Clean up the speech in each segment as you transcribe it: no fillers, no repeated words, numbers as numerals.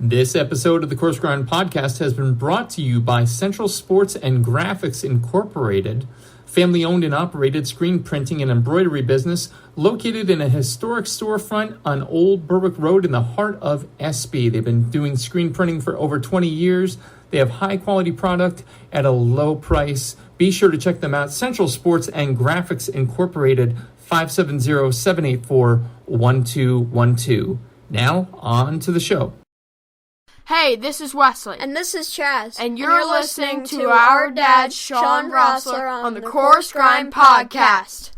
This episode of the Coarse Grind Podcast has been brought to you by Central Sports and Graphics Incorporated, family-owned and operated screen printing and embroidery business located in a historic storefront on Old Berwick Road in the heart of Espy. They've been doing screen printing for over 20 years. They have high-quality product at a low price. Be sure to check them out. Central Sports and Graphics Incorporated, 570-784-1212. Now, on to the show. Hey, this is Wesley. And this is Chaz. And you're listening to our dad, Shawn Rosler, on the Coarse Grind Podcast.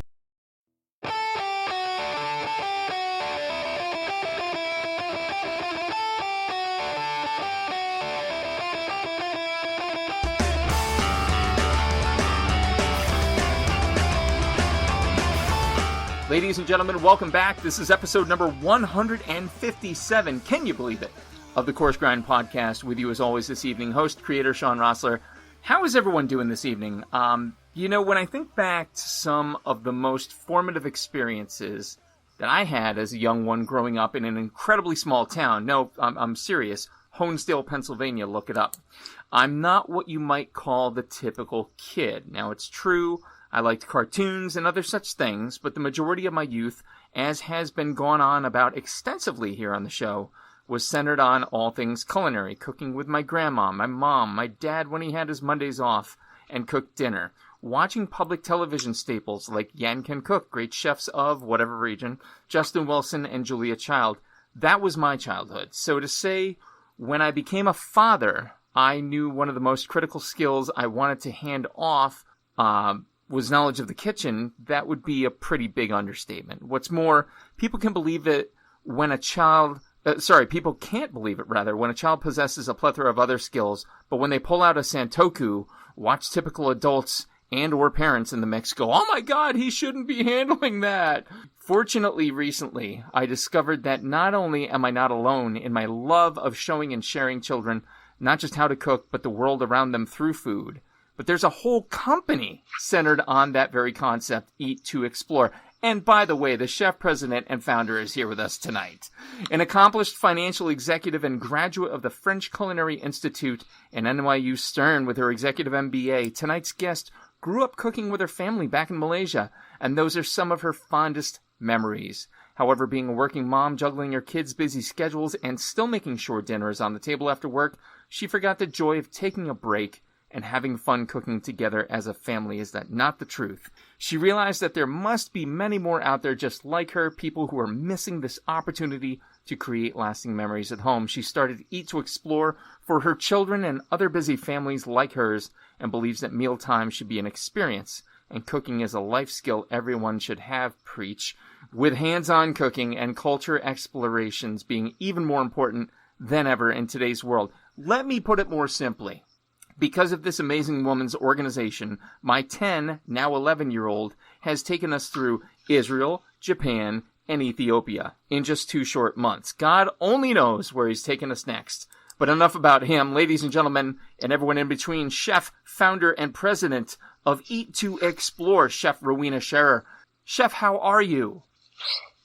Ladies and gentlemen, welcome back. This is episode number 157. Can you believe it? Of the Coarse Grind Podcast, with you as always this evening, host, creator, Shawn Rosler. How is everyone doing this evening? When I think back to some of the most formative experiences that I had as a young one growing up in an incredibly small town, no, I'm serious, Honesdale, Pennsylvania, look it up. I'm not what you might call the typical kid. Now, it's true, I liked cartoons and other such things, but the majority of my youth, as has been gone on about extensively here on the show, was centered on all things culinary, cooking with my grandma, my mom, my dad when he had his Mondays off, and cooked dinner. Watching public television staples like Yan Can Cook, great chefs of whatever region, Justin Wilson and Julia Child. That was my childhood. So to say, when I became a father, I knew one of the most critical skills I wanted to hand off was knowledge of the kitchen. That would be a pretty big understatement. What's more, people can believe it when a child... people can't believe it, rather, when a child possesses a plethora of other skills, but when they pull out a Santoku, watch typical adults and or parents in the mix go, oh my god, he shouldn't be handling that. Fortunately, recently, I discovered that not only am I not alone in my love of showing and sharing children not just how to cook, but the world around them through food, but there's a whole company centered on that very concept, Eat to Explore. And by the way, the chef president and founder is here with us tonight. An accomplished financial executive and graduate of the French Culinary Institute and NYU Stern with her executive MBA, tonight's guest grew up cooking with her family back in Malaysia, and those are some of her fondest memories. However, being a working mom, juggling her kids' busy schedules, and still making sure dinner is on the table after work, she forgot the joy of taking a break and having fun cooking together as a family. Is that not the truth? She realized that there must be many more out there just like her, people who are missing this opportunity to create lasting memories at home. She started Eat to Explore for her children and other busy families like hers, and believes that mealtime should be an experience, and cooking is a life skill everyone should have, preach, with hands-on cooking and culture explorations being even more important than ever in today's world. Let me put it more simply. Because of this amazing woman's organization, my 10, now 11-year-old, has taken us through Israel, Japan, and Ethiopia in just 2 short months. God only knows where he's taken us next. But enough about him. Ladies and gentlemen, and everyone in between, chef, founder, and president of Eat to Explore, Chef Rowena Scherer. Chef, how are you?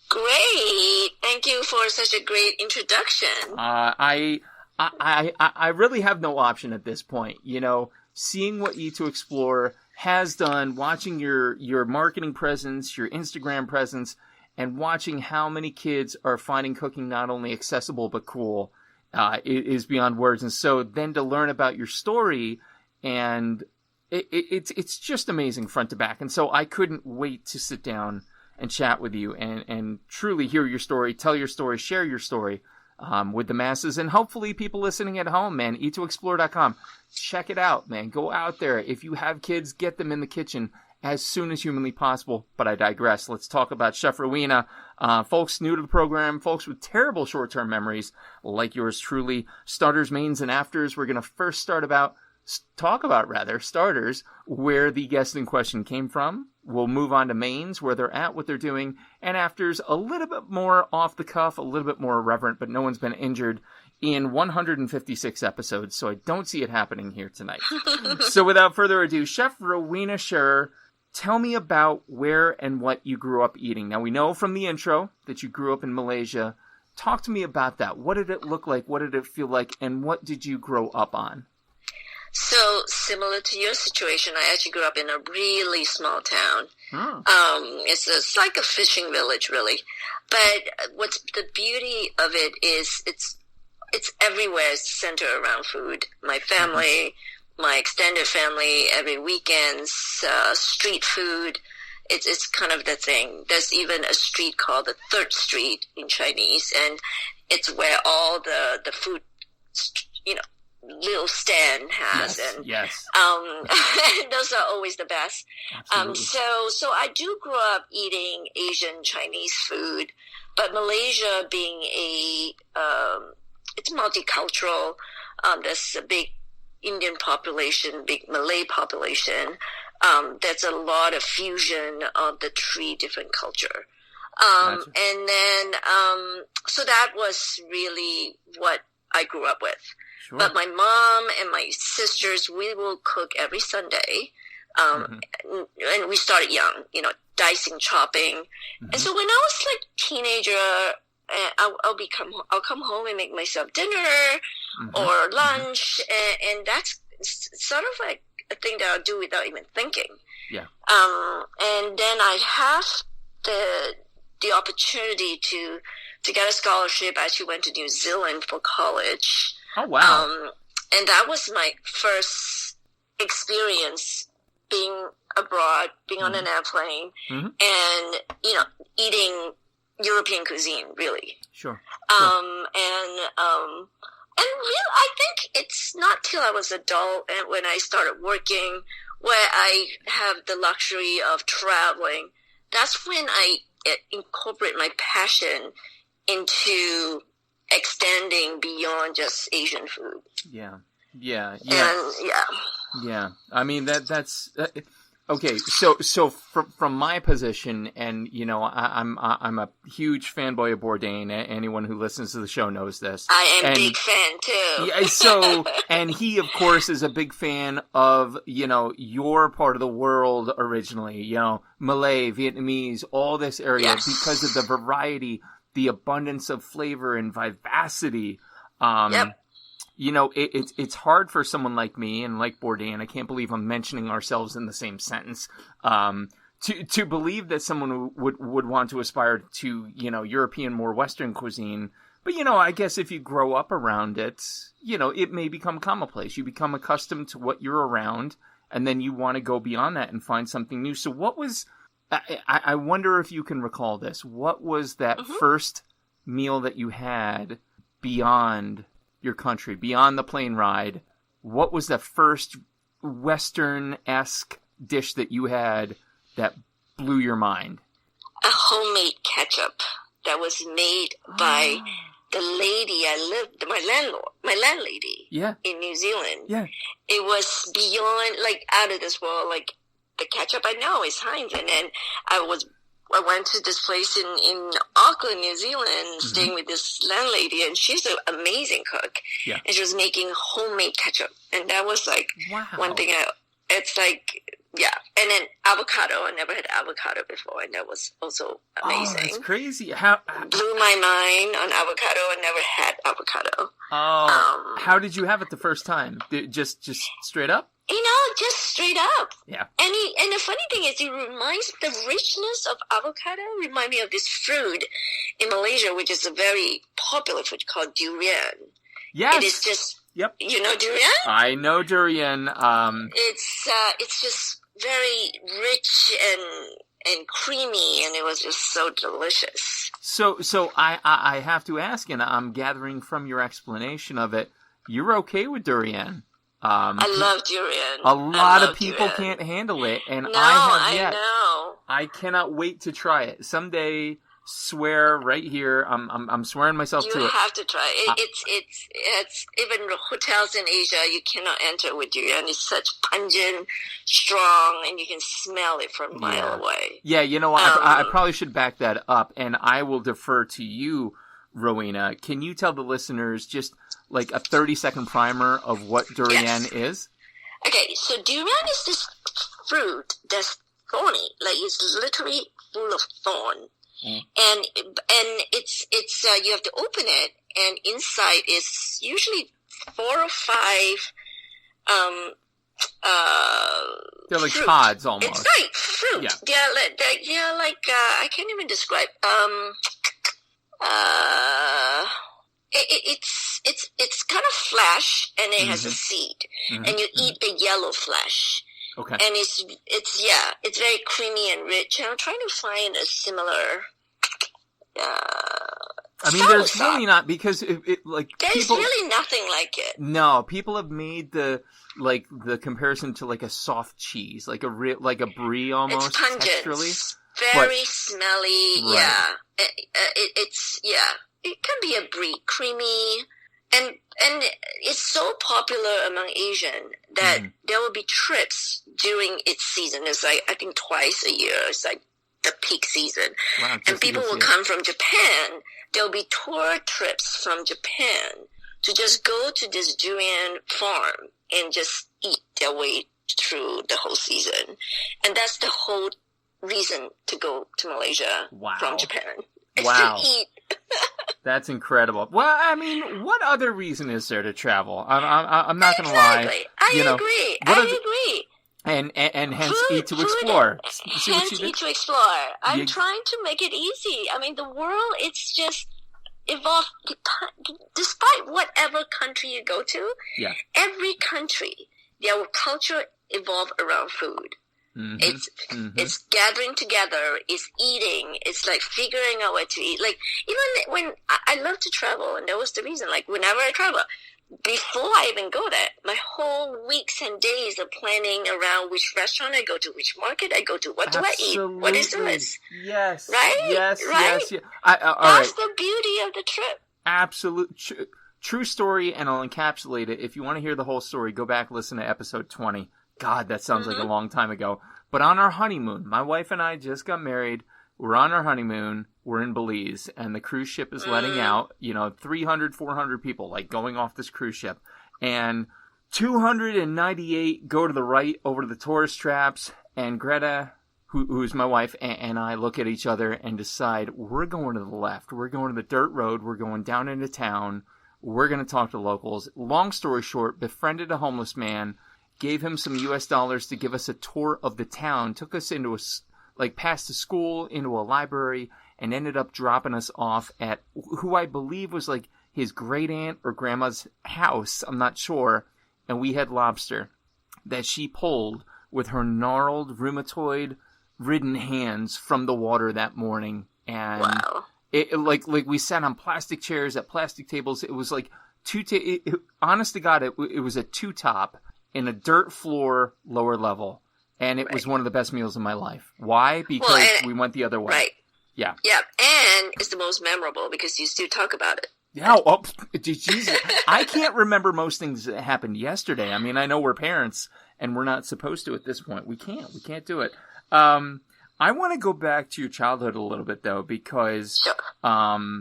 Great. Thank you for such a great introduction. I really have no option at this point. You know, seeing what Eat to Explore has done, watching your marketing presence, your Instagram presence, and watching how many kids are finding cooking not only accessible but cool, is beyond words. And so then to learn about your story, and it's just amazing front to back. And so I couldn't wait to sit down and chat with you and truly hear your story, tell your story, share your story. With the masses, and hopefully people listening at home, man. Eat2Explore.com. Check it out, man. Go out there. If you have kids, get them in the kitchen as soon as humanly possible. But I digress. Let's talk about Chef Rowena. Folks new to the program, folks with terrible short-term memories, like yours truly. Starters, mains, and afters. We're going to first talk about starters, where the guest in question came from. We'll move on to mains, where they're at, what they're doing, and afters, a little bit more off the cuff, a little bit more irreverent, but no one's been injured in 156 episodes, so I don't see it happening here tonight. So without further ado, Chef Rowena Scherer, tell me about where and what you grew up eating. Now, we know from the intro that you grew up in Malaysia. Talk to me about that. What did it look like? What did it feel like? And what did you grow up on? So similar to your situation, I actually grew up in a really small town. It's like a fishing village, really. But what's the beauty of it is it's everywhere centered around food. My family, my extended family, every weekends, street food. It's kind of the thing. There's even a street called the Third Street in Chinese, and it's where all the food, little stand has. Yes. Those are always the best. So I do grow up eating Asian Chinese food, but Malaysia being it's multicultural. There's a big Indian population, big Malay population. There's a lot of fusion of the three different culture. Gotcha. And then, so that was really what I grew up with. Sure. But my mom and my sisters, we will cook every Sunday. And we started young, dicing, chopping. And so when I was like teenager, I'll come home and make myself dinner or lunch. And that's sort of like a thing that I'll do without even thinking. Yeah. And then I have the opportunity to get a scholarship. I actually went to New Zealand for college. Oh, wow. And that was my first experience being abroad, being on an airplane, and, eating European cuisine, really. Sure. And really, I think it's not till I was adult and when I started working where I have the luxury of traveling. That's when I incorporate my passion into extending beyond just Asian food. Yeah. I mean, that's okay. So from my position, and I'm a huge fanboy of Bourdain. Anyone who listens to the show knows this. I am a big fan too. Yeah. So, and he, of course, is a big fan of your part of the world originally. Malay, Vietnamese, all this area because of the variety, the abundance of flavor and vivacity. It's hard for someone like me and like Bourdain. I can't believe I'm mentioning ourselves in the same sentence. To believe that someone would want to aspire to, European, more Western cuisine. But, I guess if you grow up around it, it may become commonplace. You become accustomed to what you're around, and then you want to go beyond that and find something new. So what was, I wonder if you can recall this. What was that first meal that you had beyond your country, beyond the plane ride? What was the first Western-esque dish that you had that blew your mind? A homemade ketchup that was made by the lady my landlady in New Zealand. Yeah. It was beyond, out of this world. The ketchup I know is Heinz. And then I went to this place in Auckland, New Zealand, staying with this landlady, and she's an amazing cook. Yeah. And she was making homemade ketchup. And that was one thing and then avocado. I never had avocado before, and that was also amazing. Oh, that's crazy. How blew my mind on avocado. I never had avocado. Oh, how did you have it the first time? Just straight up? Just straight up. Yeah. And the funny thing is, the richness of avocado remind me of this fruit in Malaysia, which is a very popular fruit called durian. Yes. It is just, yep. You know durian? I know durian. It's just very rich and creamy, and it was just so delicious. So I have to ask, and I'm gathering from your explanation of it, you're okay with durian. I love durian. A lot of people can't handle it, and I know. I cannot wait to try it someday. Swear right here, I'm swearing myself to it. You have to try it. It's even hotels in Asia you cannot enter with durian. It's such pungent, strong, and you can smell it from a mile away. Yeah, I probably should back that up, and I will defer to you, Rowena. Can you tell the listeners just like a 30-second primer of what durian is? Okay, so durian is this fruit that's thorny. It's literally full of thorn. and it's you have to open it, and inside is usually 4 or 5 they're like fruit. pods almost. It's like fruit. Yeah, like I can't even describe. It's kind of flesh, and it has a seed, and you eat the yellow flesh. Okay. And it's very creamy and rich. And I'm trying to find a similar. I mean, there's really not, because it like there's really nothing like it. No, people have made the comparison to like a soft cheese, like a brie almost. It's pungent, texturally, very smelly. Right. Yeah, it can be a brie, creamy, and it's so popular among Asian that there will be trips during its season. It's like I think twice a year. It's like the peak season, and people will come from Japan. There'll be tour trips from Japan to just go to this durian farm and just eat their way through the whole season. And that's the whole reason to go to Malaysia from Japan. It's to eat. That's incredible. Well, I mean, what other reason is there to travel? I'm not going to lie. I agree. And hence eat to explore. Eat to explore. I'm trying to make it easy. I mean, the world, it's just evolved. Despite whatever country you go to, every country, their culture evolved around food. It's gathering together, it's eating, it's like figuring out what to eat. Like, even when I love to travel, and that was the reason, like, whenever I travel, before I even go there, my whole weeks and days are planning around which restaurant I go to, which market I go to, what do I eat, what is this? Yes. Right? Yes, right? yes. That's the beauty of the trip. Absolute. True story, and I'll encapsulate it. If you want to hear the whole story, go back, listen to episode 20. God, that sounds like a long time ago. But on our honeymoon, my wife and I just got married. We're on our honeymoon. We're in Belize, and the cruise ship is letting out, 300, 400 people, like, going off this cruise ship. And 298 go to the right over to the tourist traps, and Greta, who's my wife, and I look at each other and decide, we're going to the left. We're going to the dirt road. We're going down into town. We're going to talk to locals. Long story short, befriended a homeless man, gave him some US dollars to give us a tour of the town, took us into past a school, into a library, and ended up dropping us off at who I believe was like his great aunt or grandma's house. I'm not sure. And we had lobster that she pulled with her gnarled, rheumatoid-ridden hands from the water that morning. And it like we sat on plastic chairs at plastic tables. It was like honest to God, it was a 2-top in a dirt floor lower level. And it was one of the best meals of my life. Why? Because we went the other way. Right. Yeah. Yeah. And it's the most memorable because you still talk about it. Yeah. Oh, Jesus. I can't remember most things that happened yesterday. I mean, I know we're parents and we're not supposed to at this point. We can't do it. I want to go back to your childhood a little bit though, because, that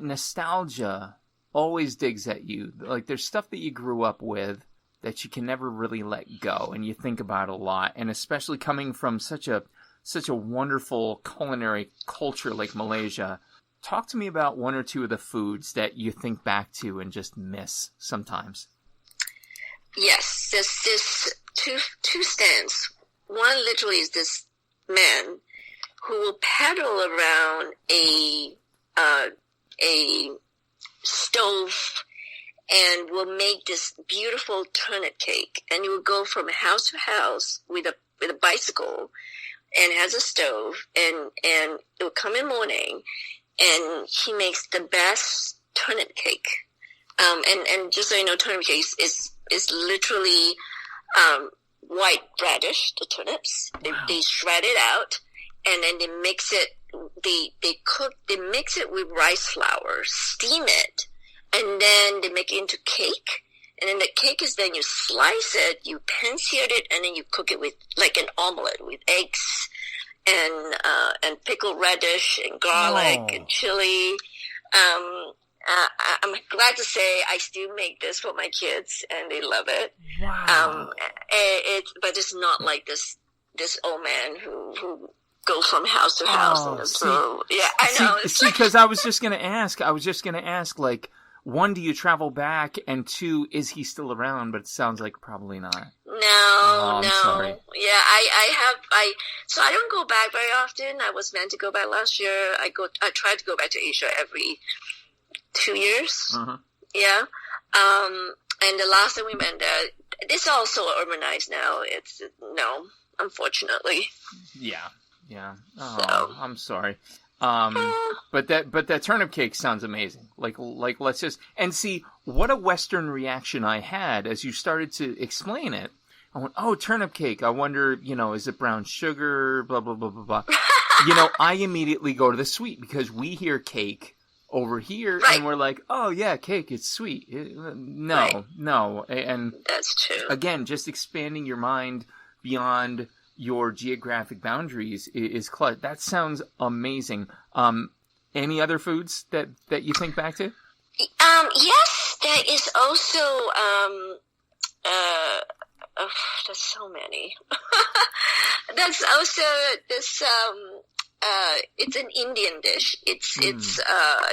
nostalgia always digs at you. Like, there's stuff that you grew up with that you can never really let go, and you think about a lot. And especially coming from such a wonderful culinary culture like Malaysia, talk to me about one or two of the foods that you think back to and just miss sometimes. Yes, there's two stands. One literally is this man who will paddle around a stove and will make this beautiful turnip cake, and he will go from house to house with a bicycle, and has a stove, and it will come in morning, and he makes the best turnip cake. And just so you know, turnip cake is literally white radish, the turnips. They shred it out, and then they mix it. They mix it with rice flour, steam it, and then they make it into cake. And then the cake is then you slice it, you pan-sear it, and then you cook it with like an omelet with eggs and pickled radish and garlic and chili. I'm glad to say I still make this for my kids, and they love it. Wow. But it's not like this old man who go from house to house. And so, yeah, I know. See, because I was just going to ask, like, one, do you travel back? And two, is he still around? But it sounds like probably not. No. Sorry. Yeah, so I don't go back very often. I was meant to go back last year. I try to go back to Asia every 2 years. Uh-huh. Yeah. And the last time we went there, it's all so urbanized now. Unfortunately. Yeah. Oh, So. I'm sorry. But that turnip cake sounds amazing. Like let's just, and see what a Western reaction I had as you started to explain it. I went, oh, turnip cake. I wonder, is it brown sugar? Blah, blah, blah, blah, blah. I immediately go to the sweet because we hear cake over here and we're like, oh yeah, cake, it's sweet. No. And that's true. Again, just expanding your mind beyond your geographic boundaries is clutch. That sounds amazing. Any other foods that you think back to? Yes, there is also, there's so many. That's also this, it's an Indian dish. It's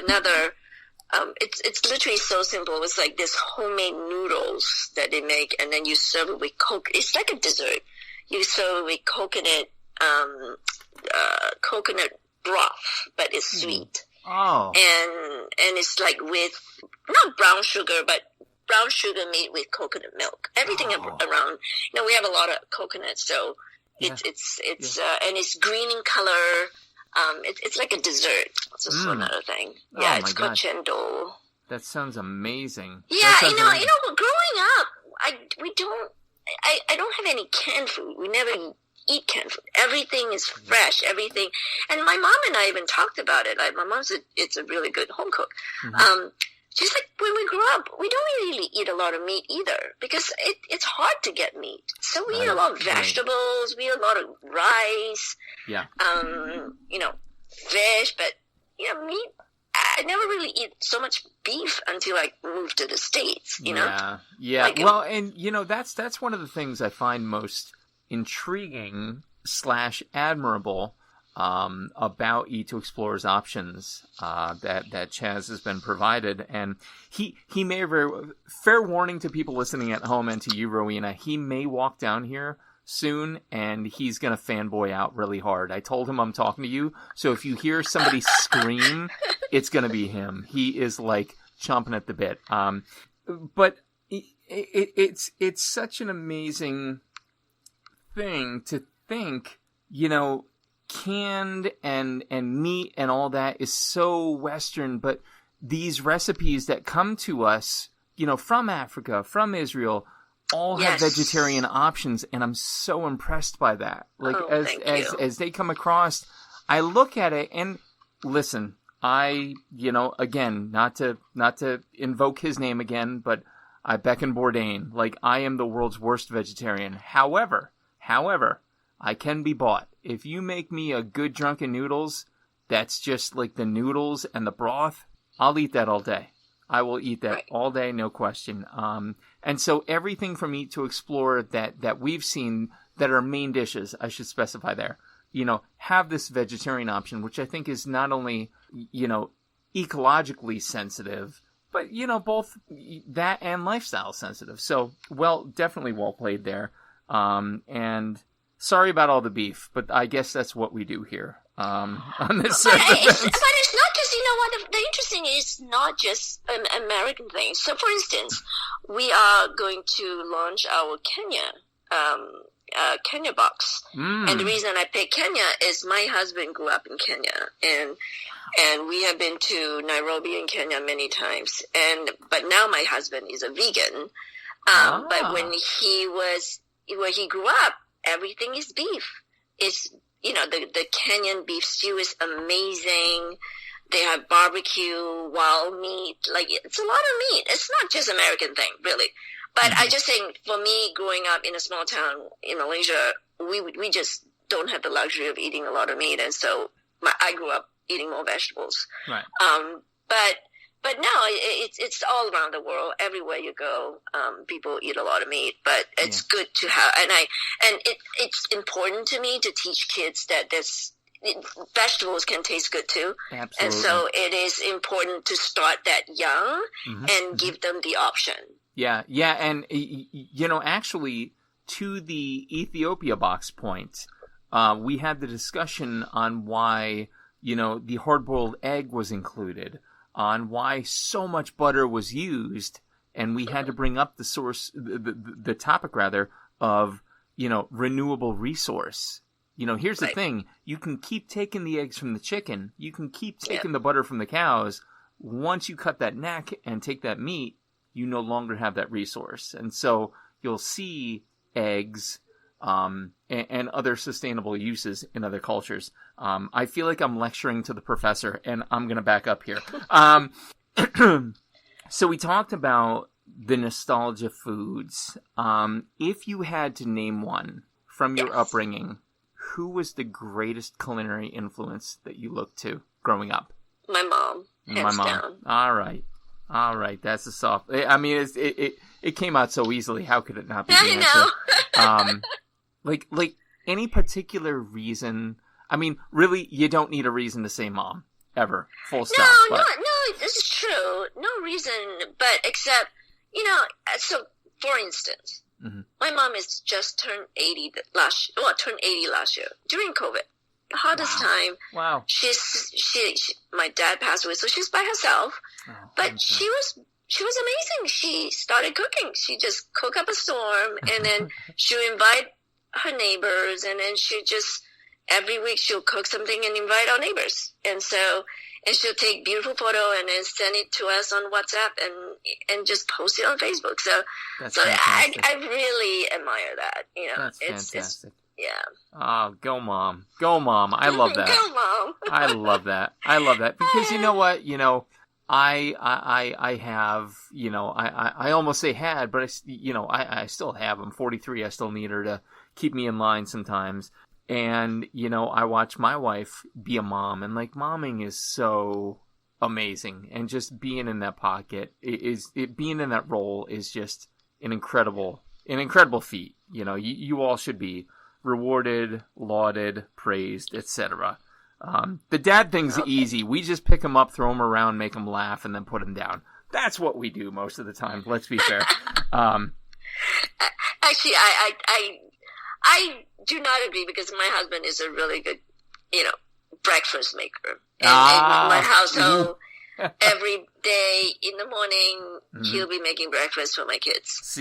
another, it's literally so simple. It's like this homemade noodles that they make, and then you serve it with Coke. It's like a dessert. You serve it with coconut broth, but it's sweet. Oh. And it's like with, not brown sugar, but brown sugar made with coconut milk. Everything around, we have a lot of coconuts, so it's and it's green in color. It's like a dessert. It's also another thing. Yeah, it's called chendol. That sounds amazing. Yeah, growing up, I don't have any canned food. We never eat canned food. Everything is fresh. Everything, and my mom and I even talked about it. Like my mom's it's a really good home cook. Mm-hmm. Just like when we grew up, we don't really eat a lot of meat either because it's hard to get meat. So we eat a lot of vegetables. We eat a lot of rice. Yeah. Fish, but meat. I never really eat so much beef until I moved to the States. Yeah. Like, well, and that's one of the things I find most intriguing / admirable about E2Explorer's options that Chaz has been provided. And he may have, fair warning to people listening at home and to you, Rowena, he may walk down here soon and he's going to fanboy out really hard. I told him I'm talking to you, so if you hear somebody scream, it's going to be him. He is like chomping at the bit. But it's such an amazing thing to think, canned and meat and all that is so Western, but these recipes that come to us, from Africa, from Israel, all have vegetarian options, and I'm so impressed by that. Like as they come across, I look at it and listen, I, again, not to invoke his name again, but I beckon Bourdain. Like, I am the world's worst vegetarian. However, I can be bought. If you make me a good drunken noodles, that's just like the noodles and the broth, I'll eat that all day. I will eat that all day, no question. And so everything from E2Explore that we've seen that are main dishes, I should specify there, have this vegetarian option, which I think is not only, ecologically sensitive, but, both that and lifestyle sensitive. So, definitely well played there. And sorry about all the beef, but I guess that's what we do here on this. But it's not just, the interesting is not just an American thing. So, for instance, we are going to launch our Kenya box. And the reason I picked Kenya is my husband grew up in Kenya, and we have been to Nairobi in Kenya many times. But now my husband is a vegan. But when he grew up, everything is beef. It's, the Kenyan beef stew is amazing. They have barbecue, wild meat. Like, it's a lot of meat. It's not just American thing, really. But I just think, for me, growing up in a small town in Malaysia, we just don't have the luxury of eating a lot of meat. And so I grew up eating more vegetables. Right. But no, it's all around the world. Everywhere you go, people eat a lot of meat. But it's good to have, and it's important to me to teach kids that vegetables can taste good too. Absolutely. And so it is important to start that young and give them the option. Yeah. And, actually, to the Ethiopia box point, we had the discussion on why, the hard-boiled egg was included, on why so much butter was used, and we had to bring up the source, the topic rather, of, renewable resource. Here's the thing. You can keep taking the eggs from the chicken. You can keep taking the butter from the cows. Once you cut that neck and take that meat, you no longer have that resource. And so you'll see eggs and other sustainable uses in other cultures. I feel like I'm lecturing to the professor, and I'm going to back up here. So we talked about the nostalgia foods. If you had to name one from your upbringing, who was the greatest culinary influence that you looked to growing up? My mom, hands down. All right. That's a soft. I mean, it came out so easily. How could it not be? I know. Like any particular reason? I mean, really, you don't need a reason to say mom ever. Full stop. No. This is true. No reason, but except So, for instance. My mom is just turned 80 last year during COVID. The hardest time. Wow. My dad passed away, so she's by herself. But she was amazing. She started cooking. She just cook up a storm, and then she'll invite her neighbors, and then every week she'll cook something and invite our neighbors. And she'll take beautiful photo and then send it to us on WhatsApp and just post it on Facebook. So I really admire that. That's fantastic. Yeah. Oh, go mom. I love that. Go mom. I love that because you know what, I have, I almost say had, but I still have. I'm 43. I still need her to keep me in line sometimes. And, I watch my wife be a mom, and momming is so amazing. And just being in that pocket being in that role is just an incredible feat. You all should be rewarded, lauded, praised, etc. The dad thing's easy. We just pick them up, throw them around, make them laugh, and then put them down. That's what we do most of the time. Let's be fair. Actually, I do not agree because my husband is a really good, breakfast maker. And in my household, every day in the morning, he'll be making breakfast for my kids.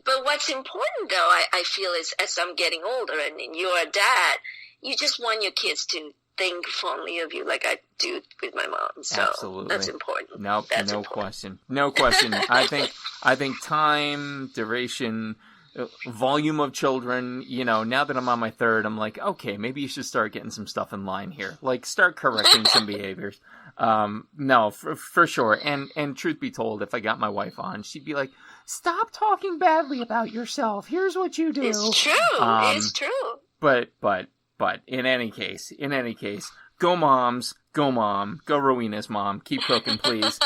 But what's important, though, I feel is as I'm getting older and you're a dad, you just want your kids to think fondly of you like I do with my mom. So absolutely. That's important. Nope, question. No question. I think time, duration, volume of children, now that I'm on my third, I'm like, okay, maybe you should start getting some stuff in line here. Start correcting some behaviors. No, for sure. And truth be told, if I got my wife on, she'd be like, stop talking badly about yourself. Here's what you do. It's true. It's true. But in any case, go moms, go mom, go Rowena's mom. Keep cooking, please.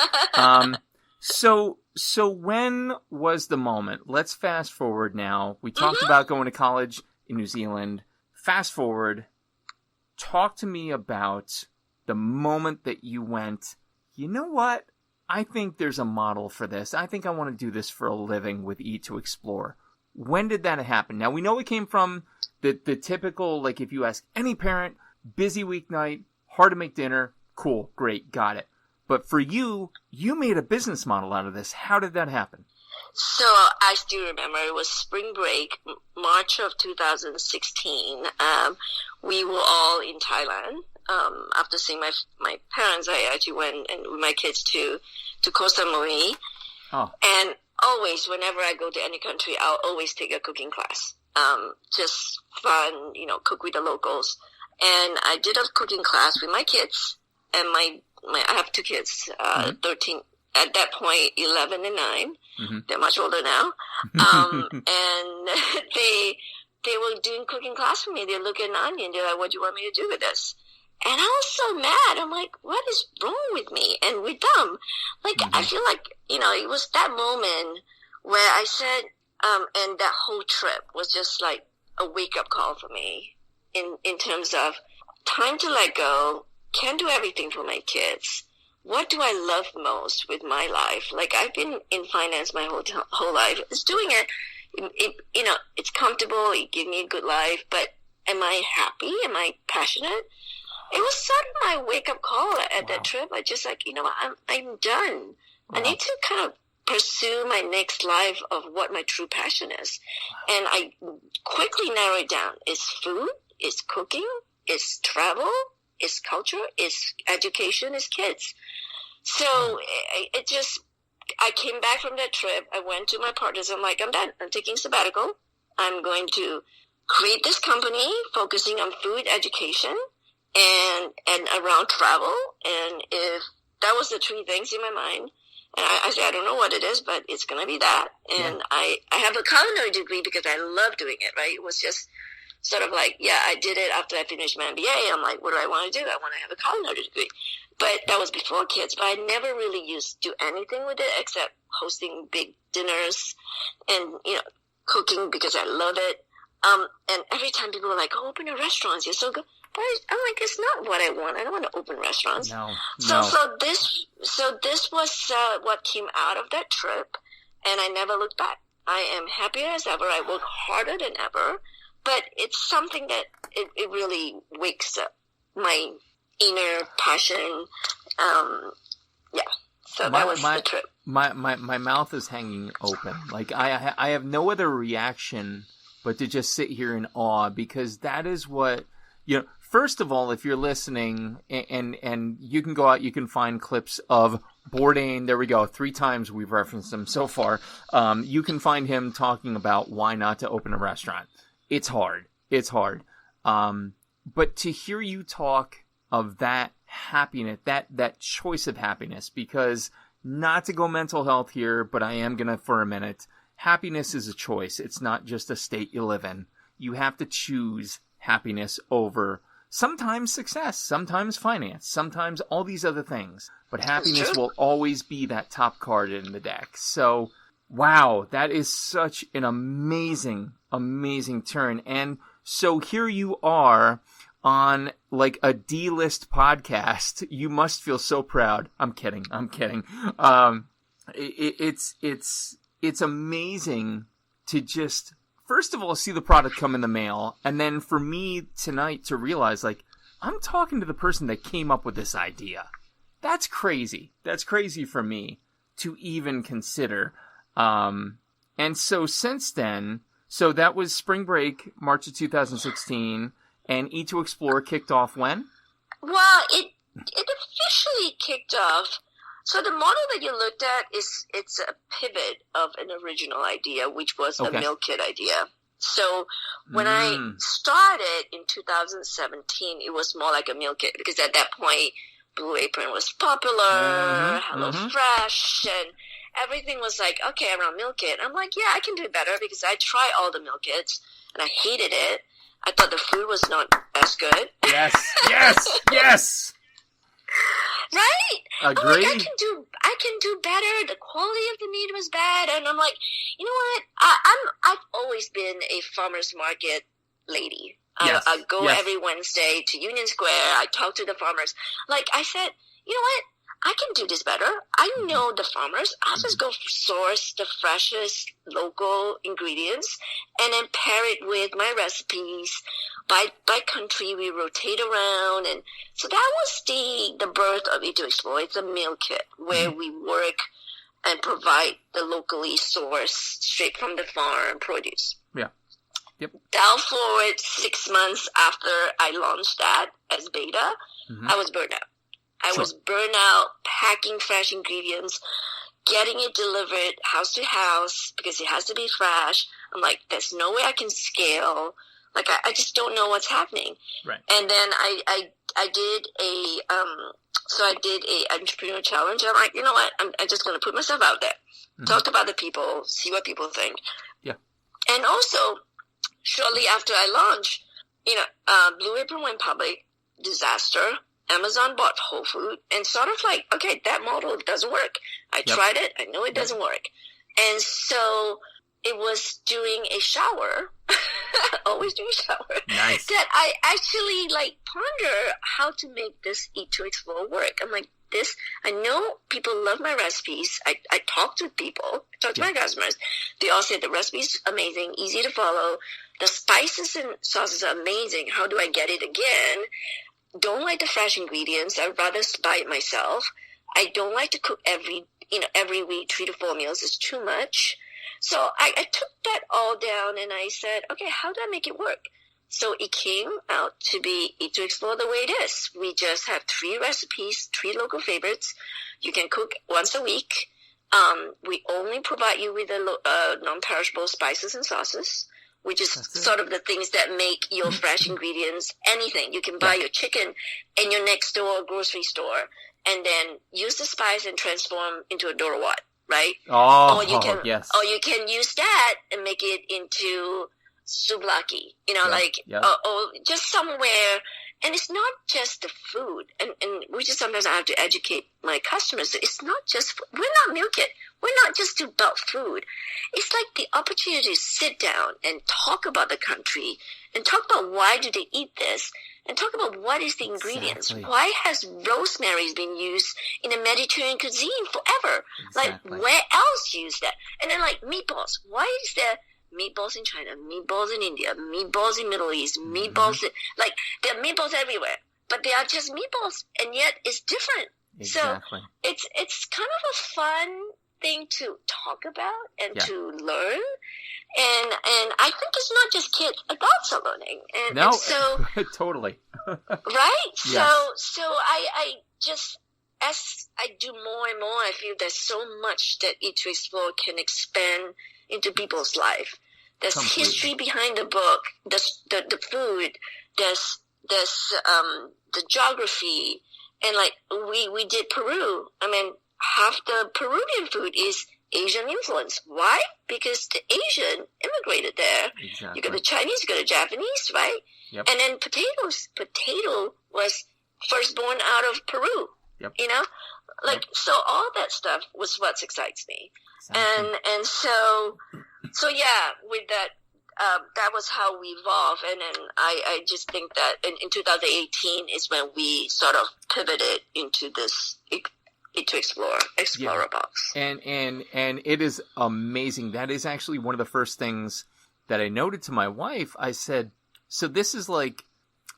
So when was the moment? Let's fast forward now. We talked about going to college in New Zealand. Fast forward. Talk to me about the moment that you went, you know what? I think there's a model for this. I think I want to do this for a living with Eat to Explore. When did that happen? Now, we know it came from the typical, if you ask any parent, busy weeknight, hard to make dinner, cool, great, got it. But for you, you made a business model out of this. How did that happen? So I still remember it was spring break, March of 2016. We were all in Thailand. After seeing my parents, I actually went with my kids to Koh Samui. Oh. And always, whenever I go to any country, I'll always take a cooking class. Just fun, cook with the locals. And I did a cooking class with my kids, and I have two kids, 13, at that point, 11 and 9. They're much older now. And they were doing cooking class with me. They look at Nani and they're like, what do you want me to do with this? And I was so mad. I'm like, what is wrong with me and with them? I feel like, it was that moment where I said, and that whole trip was just like a wake-up call for me. in terms of time to let go, can't do everything for my kids. What do I love most with my life? Like, I've been in finance my whole life. It's doing it. It's comfortable. It gives me a good life. But am I happy? Am I passionate? It was sort of my wake-up call at that trip. I just like, I'm done. I need to kind of pursue my next life of what my true passion is. And I quickly narrowed it down. It's food, it's cooking, it's travel, it's culture, it's education, it's kids. So I came back from that trip. I went to my partners. I'm like, I'm done. I'm taking sabbatical. I'm going to create this company focusing on food education and around travel. And if that was the three things in my mind, and I said, I don't know what it is, but it's going to be that. And I have a culinary degree because I love doing it, right? It was just sort of like, I did it after I finished my MBA. I'm like, what do I want to do? I want to have a culinary degree. But that was before kids. But I never really used to do anything with it except hosting big dinners and, cooking because I love it. And every time people were like, oh, open a restaurant. You're so good. But I'm like, it's not what I want. I don't want to open restaurants. No. So this was what came out of that trip, and I never looked back. I am happier as ever. I work harder than ever, but it's something that it really wakes up my inner passion. So that was the trip. My mouth is hanging open. Like I have no other reaction but to just sit here in awe, because that is what, first of all, if you're listening and you can go out, you can find clips of Bourdain. There we go. 3 times we've referenced him so far. You can find him talking about why not to open a restaurant. It's hard. But to hear you talk of that happiness, that choice of happiness, because not to go mental health here, but I am going to for a minute. Happiness is a choice. It's not just a state you live in. You have to choose happiness over sometimes success, sometimes finance, sometimes all these other things. But happiness will always be that top card in the deck. So, wow, that is such an amazing, amazing turn. And so here you are on like a D-list podcast. You must feel so proud. I'm kidding. It's amazing to just, first of all, see the product come in the mail. And then for me tonight to realize, like, I'm talking to the person that came up with this idea. That's crazy. That's crazy for me to even consider. And so since then, so that was spring break, March of 2016, and Eat to Explore kicked off when? Well, it officially kicked off. So the model that you looked at it's a pivot of an original idea, which was a meal kit idea. So when I started in 2017, it was more like a meal kit, because at that point, Blue Apron was popular, Hello Fresh, and everything was like, okay, around meal kit. I'm like, yeah, I can do it better, because I tried all the meal kits and I hated it. I thought the food was not as good. Yes. Right? Agree. I'm like, I can do better. The quality of the meat was bad, and I'm like, you know what? I've always been a farmers market lady. I go every Wednesday to Union Square. I talk to the farmers. Like I said, you know what? I can do this better. I know the farmers. I'll just go source the freshest local ingredients and then pair it with my recipes. By country, we rotate around. And so that was the birth of Eat to Explore. It's a meal kit where we work and provide the locally sourced, straight from the farm produce. Yeah. Yep. Down forward 6 months after I launched that as beta, I was burned out. I was burnt out packing fresh ingredients, getting it delivered house to house because it has to be fresh. I'm like, there's no way I can scale. Like, I just don't know what's happening. Right. And then I did a entrepreneur challenge. I'm like, you know what? I'm just going to put myself out there, talk about the people, see what people think. Yeah. And also, shortly after I launched, Blue Apron went public, disaster. Amazon bought Whole Food, and sort of like, okay, that model doesn't work. I tried it. I know it doesn't work. And so it was during a shower, always during a shower, Nice. that I actually ponder how to make this Eat to Explore work. I'm like, I know people love my recipes. I talk to people, talk to my customers. They all say the recipe's amazing, easy to follow. The spices and sauces are amazing. How do I get it again? Don't like the fresh ingredients. I'd rather buy it myself. I don't like to cook every week, 3 to 4 meals. It's too much. So I took that all down and I said, okay, how do I make it work? So it came out to be Eat to Explore the way it is. We just have 3 recipes, 3 local favorites. You can cook once a week. We only provide you with the non-perishable spices and sauces, which is sort of the things that make your fresh ingredients anything. You can buy your chicken in your next door grocery store and then use the spice and transform into a doro wat, right? Oh, or you can, yes. Or you can use that and make it into souvlaki, or just somewhere. And it's not just the food, and which is sometimes I have to educate my customers. It's not just, we're not Meal Kit. We're not just about food. It's like the opportunity to sit down and talk about the country and talk about why do they eat this and talk about what is the ingredients. Exactly. Why has rosemary been used in the Mediterranean cuisine forever? Exactly. Like, where else use that? And then meatballs. Why is there meatballs in China, meatballs in India, meatballs in Middle East, meatballs there are meatballs everywhere, but they are just meatballs, and yet it's different. Exactly. So it's kind of a fun thing to talk about and to learn, and I think it's not just kids, adults are learning, and so totally right. Yes. So I just, as I do more and more, I feel there's so much that Eat to Explore can expand into people's life. There's history behind the book. There's the food. There's the geography, and we did Peru. I mean, half the Peruvian food is Asian influence. Why? Because the Asian immigrated there. Exactly. You got the Chinese, you got the Japanese, right? Yep. And then potato was first born out of Peru. Yep. So all that stuff was what excites me. Exactly. And so yeah, with that, that was how we evolved. And then I just think that in 2018 is when we sort of pivoted into this to Explorer box. And it is amazing. That is actually one of the first things that I noted to my wife. I said, so this is like,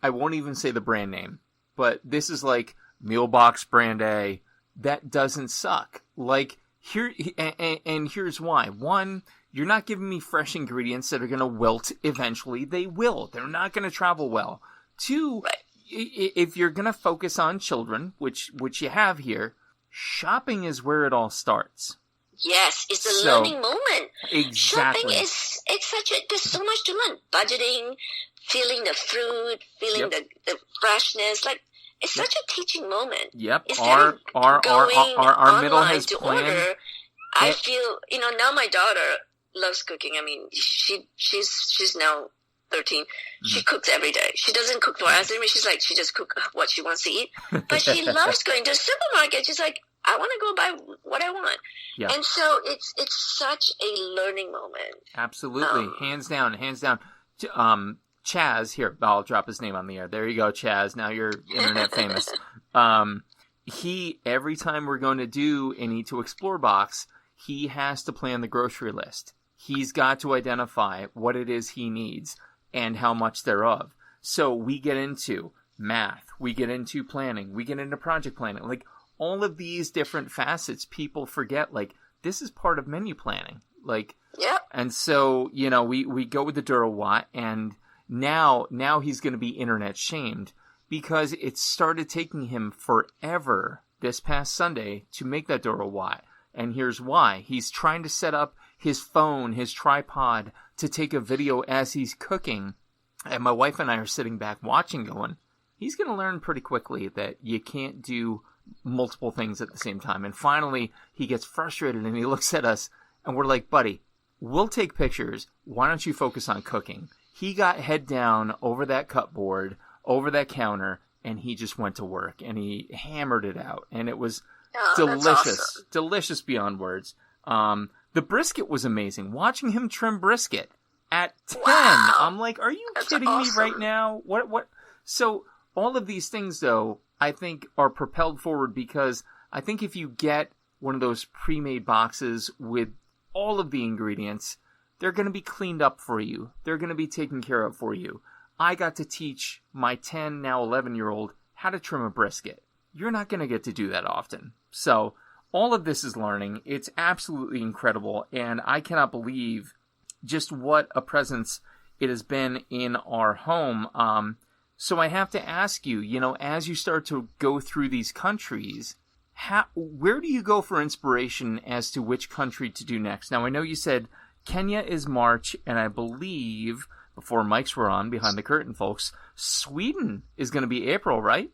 I won't even say the brand name, but this is like Meal Box Brand A. That doesn't suck. Like, here, and here's why. One, you're not giving me fresh ingredients that are going to wilt eventually. They will. They're not going to travel well. Two, if you're going to focus on children, which you have here, shopping is where it all starts. Yes, it's a learning moment. Exactly. Shopping there's so much to learn. Budgeting, feeling the fruit, feeling the freshness, it's such a teaching moment. Yep. Instead Our middle has to planned. Order, I feel, now my daughter loves cooking. I mean, she's now 13. She cooks every day. She doesn't cook for us. I mean, she just cooks what she wants to eat. But she loves going to the supermarket. She's like, I want to go buy what I want. Yeah. And so it's such a learning moment. Absolutely. Hands down. Chaz, here, I'll drop his name on the air. There you go, Chaz. Now you're internet famous. Every time we're going to do an Eat to Explore box, he has to plan the grocery list. He's got to identify what it is he needs and how much thereof. So we get into math, we get into planning, we get into project planning. Like, all of these different facets, people forget, this is part of menu planning. And so, we go with the Duro Wat, and now he's going to be internet shamed because it started taking him forever this past Sunday to make that Duro Wat. And here's why. He's trying to set up his phone, his tripod, to take a video as he's cooking. And my wife and I are sitting back watching going, he's going to learn pretty quickly that you can't do multiple things at the same time. And finally, he gets frustrated and he looks at us and we're like, buddy, we'll take pictures. Why don't you focus on cooking? He got head down over that cupboard, over that counter, and he just went to work and he hammered it out. And it was delicious, awesome. Delicious beyond words. The brisket was amazing. Watching him trim brisket at 10, Wow. I'm like, are you That's kidding awesome. me right now? What? So all of these things, though, I think are propelled forward because I think if you get one of those pre-made boxes with all of the ingredients, they're going to be cleaned up for you. They're going to be taken care of for you. I got to teach my 10, now 11-year-old how to trim a brisket. You're not going to get to do that often. So all of this is learning. It's absolutely incredible, and I cannot believe just what a presence it has been in our home. So I have to ask you, as you start to go through these countries, where do you go for inspiration as to which country to do next? Now, I know you said Kenya is March, and I believe, before mics were on, behind the curtain, folks, Sweden is going to be April, right?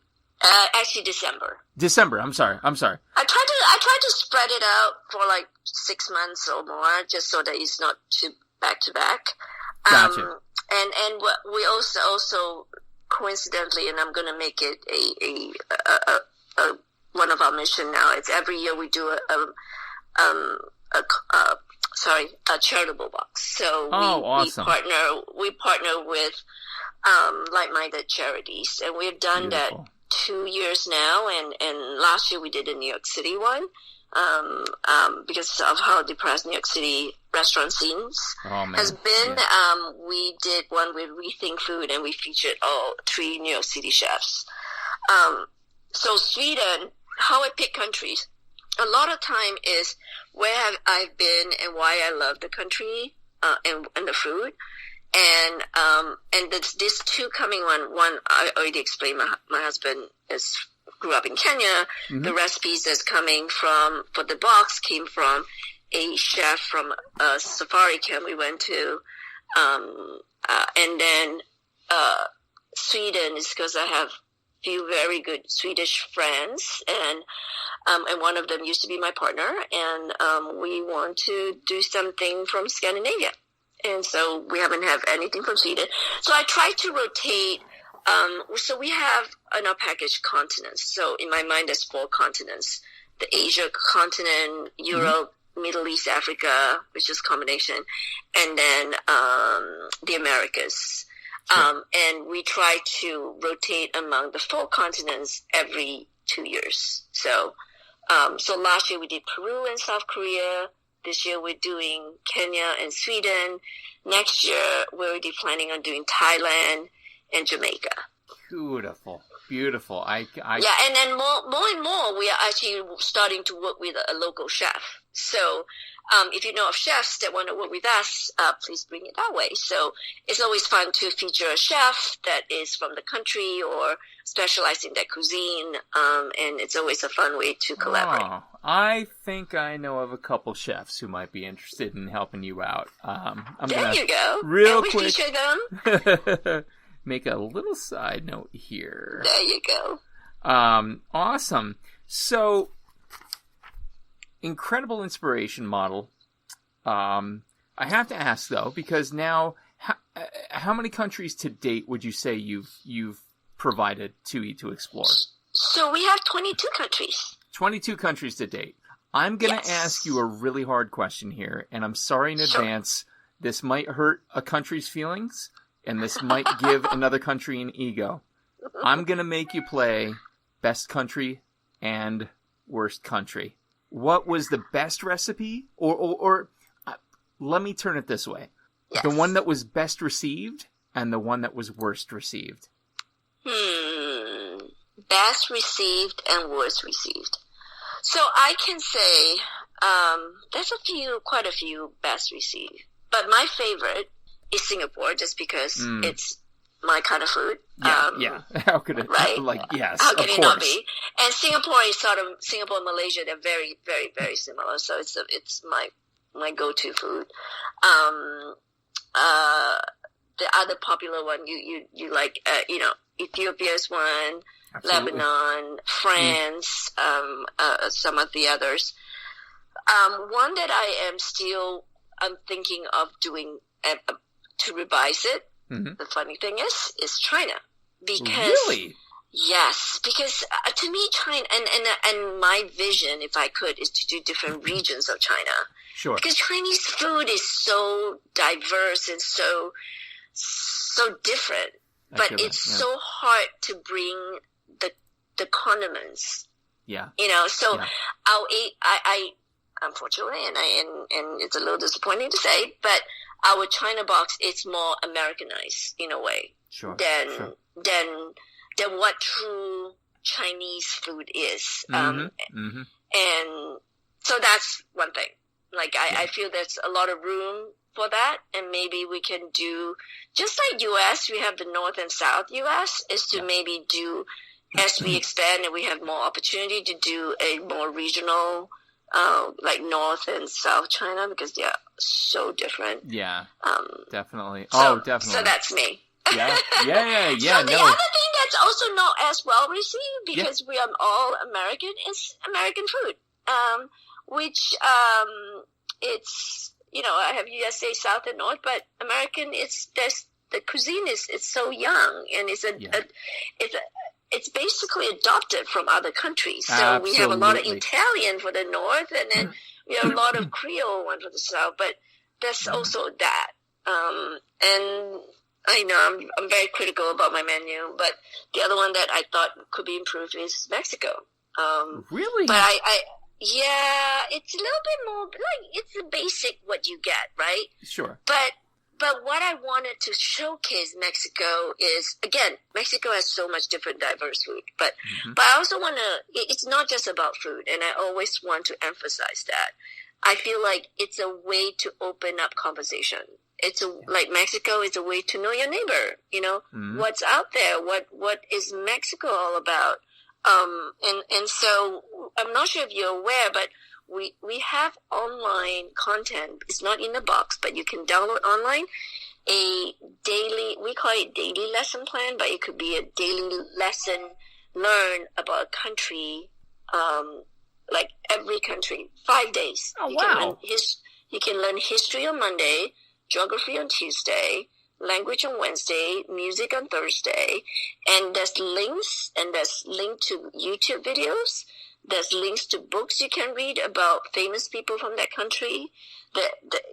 Actually, December. December. I'm sorry. I tried to spread it out for like 6 months or more, just so that it's not too back to back. Gotcha. And what we also coincidentally, and I'm going to make it a one of our mission now. It's every year we do a charitable box. So awesome. we partner with like-minded charities, and we've done Beautiful. that 2 years now, and last year we did a New York City one, because of how depressed New York City restaurant scenes has been. Yeah. We did one with Rethink Food, and we featured all 3 New York City chefs. So Sweden, how I pick countries, a lot of time is where have I been and why I love the country, and the food. And this 2 coming one I already explained. My husband grew up in Kenya. Mm-hmm. The recipes that's coming for the box came from a chef from a safari camp we went to. And then Sweden is because I have few very good Swedish friends, and one of them used to be my partner, and we want to do something from Scandinavia. And so we haven't had anything from Sweden. So I try to rotate. So we have in our package continents. So in my mind, there's 4 continents: the Asia continent, Europe, Middle East, Africa, which is combination, and then the Americas. Sure. And we try to rotate among the 4 continents every 2 years. So last year we did Peru and South Korea. This year we're doing Kenya and Sweden. Next year we're already planning on doing Thailand and Jamaica. Beautiful. Beautiful. Yeah, and then more and more we are actually starting to work with a local chef. So if you know of chefs that want to work with us, please bring it our way. So it's always fun to feature a chef that is from the country or specialize in their cuisine, and it's always a fun way to collaborate. Oh, I think I know of a couple chefs who might be interested in helping you out. There you go. Real and we quick, feature them. make a little side note here. There you go. Awesome. So, incredible inspiration model. I have to ask though, because now, how many countries to date would you say you've provided to explore? So we have 22 countries. 22 countries to date. I'm going to ask you a really hard question here, and I'm sorry in advance. This might hurt a country's feelings, and this might give another country an ego. I'm going to make you play best country and worst country. What was the best recipe? Or let me turn it this way. Yes. The one that was best received and the one that was worst received. Best received and worst received. So I can say there's quite a few best received. But my favorite is Singapore, just because it's my kind of food. Yeah. How could it? Right? Yes. How can of it not course. be? And Singapore is Singapore and Malaysia. They're very, very, very similar. So it's my go-to food. The other popular one you like, Ethiopia's one, Absolutely. Lebanon, France, some of the others. One that I'm thinking of doing to revise it. Mm-hmm. The funny thing is China. Because really? Yes, because to me, China, and my vision, if I could, is to do different regions of China. Sure. Because Chinese food is so diverse and so different, but it's so hard to bring the condiments. Yeah. So I unfortunately, and it's a little disappointing to say, but our China box is more Americanized in a way than what true Chinese food is. And so that's one thing. Like, I feel there's a lot of room for that, and maybe we can do, just like U.S., we have the North and South U.S., is to maybe do, as we expand and we have more opportunity to do a more regional, like North and South China, because they're so different. Yeah, definitely. Definitely. So that's me. Yeah. So the other thing that's also not as well received, because we are all American, is American food. Which it's, I have USA South and North, but American, the cuisine is so young, and it's basically adopted from other countries. So Absolutely. We have a lot of Italian for the North, and then we have a lot of Creole one for the South, but there's also that. And I know I'm very critical about my menu, but the other one that I thought could be improved is Mexico. Really? But yeah, it's a little bit more, like, it's the basic what you get, right? Sure. But what I wanted to showcase Mexico is, again, Mexico has so much different diverse food, but I also want to, it's not just about food, and I always want to emphasize that. I feel like it's a way to open up conversation. Like Mexico is a way to know your neighbor, what's out there, what is Mexico all about? And so I'm not sure if you're aware, but we have online content. It's not in the box, but you can download online a daily, we call it daily lesson plan, but it could be a daily lesson learn about a country, like every country, 5 days. Oh, wow. You can learn history on Monday, geography on Tuesday, language on Wednesday, music on Thursday, and there's links, and there's link to YouTube videos. There's links to books you can read about famous people from that country.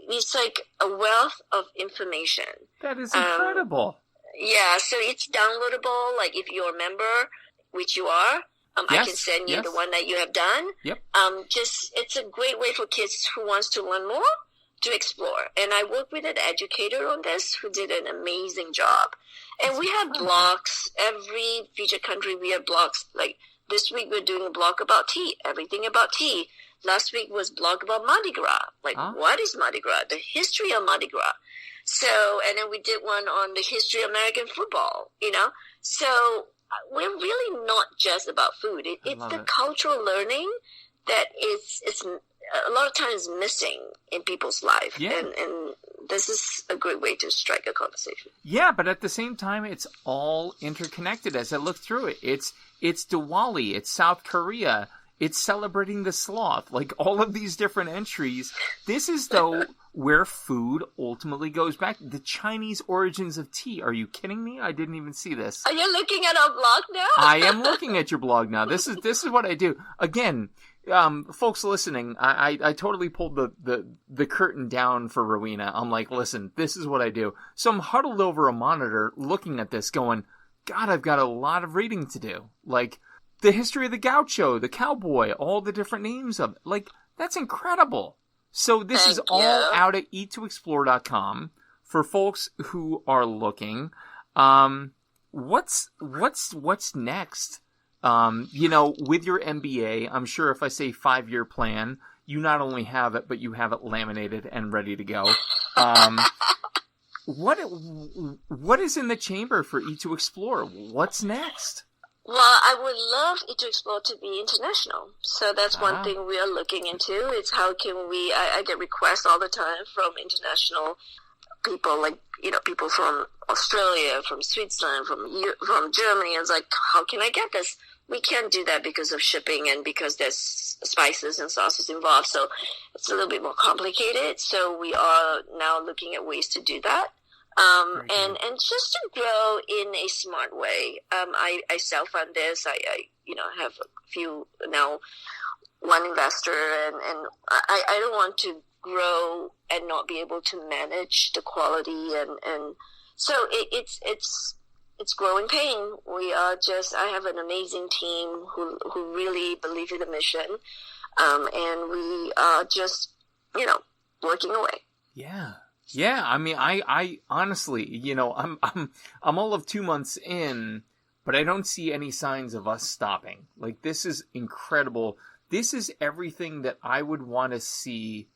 It's like a wealth of information. That is incredible. Yeah, so it's downloadable. Like if you're a member, which you are, I can send you the one that you have done. Yep. It's a great way for kids who wants to learn more to explore. And I work with an educator on this who did an amazing job. And we have blogs. Every featured country, we have blogs. Like this week, we're doing a blog about tea, everything about tea. Last week was blog about Mardi Gras. Like, what is Mardi Gras? The history of Mardi Gras. So, and then we did one on the history of American football, So we're really not just about food. It's the cultural learning that it's a lot of times missing in people's life. Yeah. And this is a great way to strike a conversation. Yeah, but at the same time, it's all interconnected as I look through it. It's Diwali, it's South Korea, it's celebrating the sloth, like all of these different entries. This is, though, where food ultimately goes back. The Chinese origins of tea. Are you kidding me? I didn't even see this. Are you looking at our blog now? I am looking at your blog now. This is what I do. Again, folks listening, I totally pulled the curtain down for Rowena. I'm like, listen, this is what I do. So I'm huddled over a monitor looking at this going, God, I've got a lot of reading to do. Like, the history of the gaucho, the cowboy, all the different names of it. Like, that's incredible. So this is all out at eat2explore.com for folks who are looking. What's next? With your MBA, I'm sure if I say 5-year plan, you not only have it, but you have it laminated and ready to go. What is in the chamber for Eat2Explore? What's next? Well, I would love Eat2Explore to be international. So that's one thing we are looking into. It's how can we, I get requests all the time from international people, like, people from Australia, from Switzerland, from Germany. It's like, how can I get this? We can't do that because of shipping and because there's spices and sauces involved. So it's a little bit more complicated. So we are now looking at ways to do that. And just to grow in a smart way. I self-fund this. I have a few now, one investor, and I don't want to grow and not be able to manage the quality, and so it's growing pain. I have an amazing team who really believe in the mission, and we are just, working away. Yeah. Yeah, I mean, I honestly, I'm all of 2 months in, but I don't see any signs of us stopping. Like, this is incredible. This is everything that I would want to see.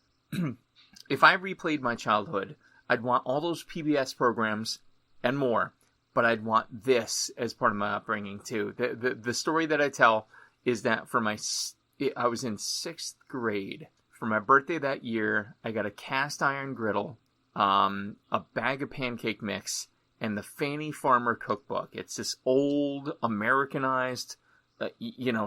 If I replayed my childhood, I'd want all those PBS programs and more, but I'd want this as part of my upbringing too. The story that I tell is that I was in 6th grade. For my birthday that year, I got a cast iron griddle, a bag of pancake mix, and the Fannie Farmer cookbook. It's this old Americanized,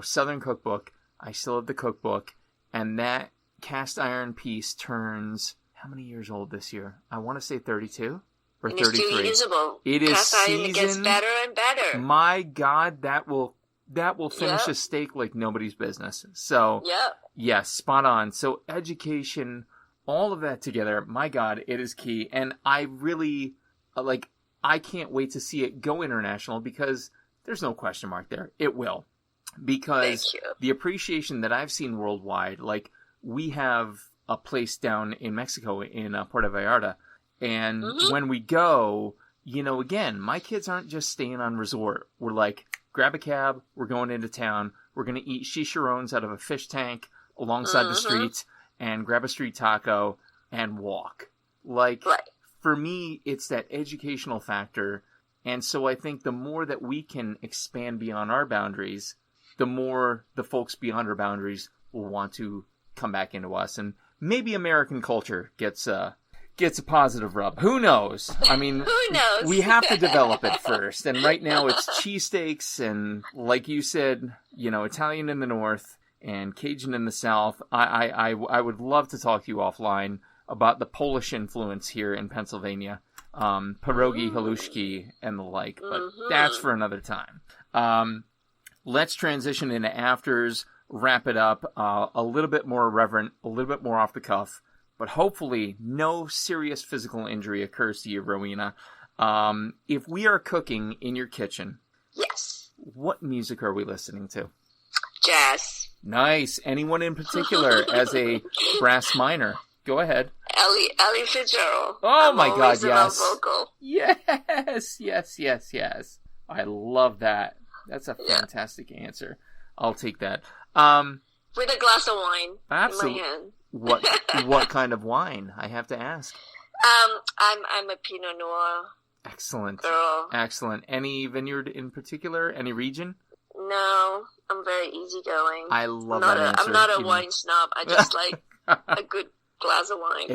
Southern cookbook. I still have the cookbook, and that cast iron piece turns how many years old this year? I want to say 32 or 33. It's still usable. It is cast iron gets better and better. My God, that will finish a steak like nobody's business. So, yes, spot on. So education, all of that together, my God, it is key. And I really, I can't wait to see it go international, because there's no question mark there. It will. Because the appreciation that I've seen worldwide, like, we have a place down in Mexico in Puerto Vallarta. And when we go, again, my kids aren't just staying on resort. We're like, grab a cab, we're going into town, we're going to eat chicharrones out of a fish tank alongside the streets, and grab a street taco and walk. Like, for me, it's that educational factor. And so I think the more that we can expand beyond our boundaries, the more the folks beyond our boundaries will want to come back into us. And maybe American culture gets a positive rub. Who knows? I mean, who knows? We have to develop it first. And right now it's cheesesteaks and, like you said, Italian in the north and Cajun in the south. I would love to talk to you offline about the Polish influence here in Pennsylvania. Pierogi, halushki, and the like. But that's for another time. Let's transition into afters, wrap it up, a little bit more irreverent, a little bit more off the cuff, but hopefully no serious physical injury occurs to you, Rowena. If we are cooking in your kitchen, yes, what music are we listening to? Jazz. Nice. Anyone in particular as a brass minor? Go ahead. Ellie Fitzgerald. Oh, my God, yes. Vocal. Yes. I love that. That's a fantastic answer. I'll take that. With a glass of wine absolutely. in my hand. What kind of wine? I have to ask. I'm a Pinot Noir. Excellent. Girl. Excellent. Any vineyard in particular? Any region? No, I'm very easygoing. I love that answer. I'm not a wine snob. I just like a good glass of wine.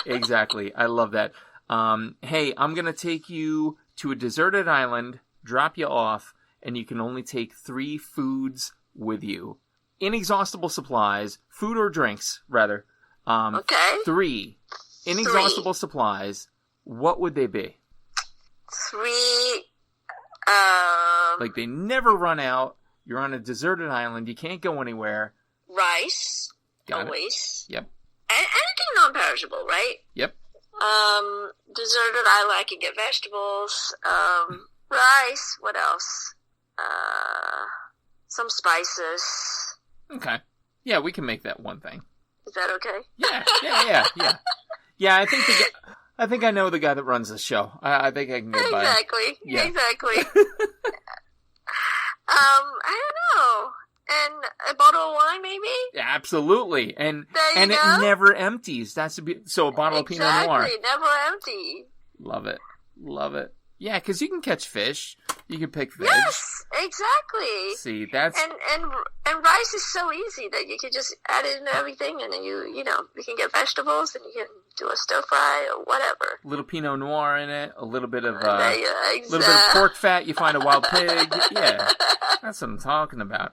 Exactly. I love that. Hey, I'm going to take you to a deserted island, drop you off, and you can only take 3 foods with you. Inexhaustible supplies, food or drinks, rather. Okay. 3 inexhaustible supplies. What would they be? 3. Like, they never run out. You're on a deserted island. You can't go anywhere. Rice. Got always. It. Yep. Anything non-perishable, right? Yep. Deserted island, I can get vegetables. Rice. What else? Some spices. Okay. Yeah, we can make that one thing. Is that okay? Yeah. Yeah, I think I know the guy that runs the show. I think I can get by. Exactly. Yeah. Exactly. I don't know. And a bottle of wine, maybe? Absolutely. And it never empties. That's so a bottle of Pinot Noir. Exactly. Never empty. Love it. Yeah, because you can catch fish. You can pick veg. Yes, exactly. See, that's and rice is so easy that you can just add it into everything, and then you can get vegetables, and you can do a stir fry or whatever. A little Pinot Noir in it, a little bit of little bit of pork fat. You find a wild pig. Yeah, that's what I'm talking about.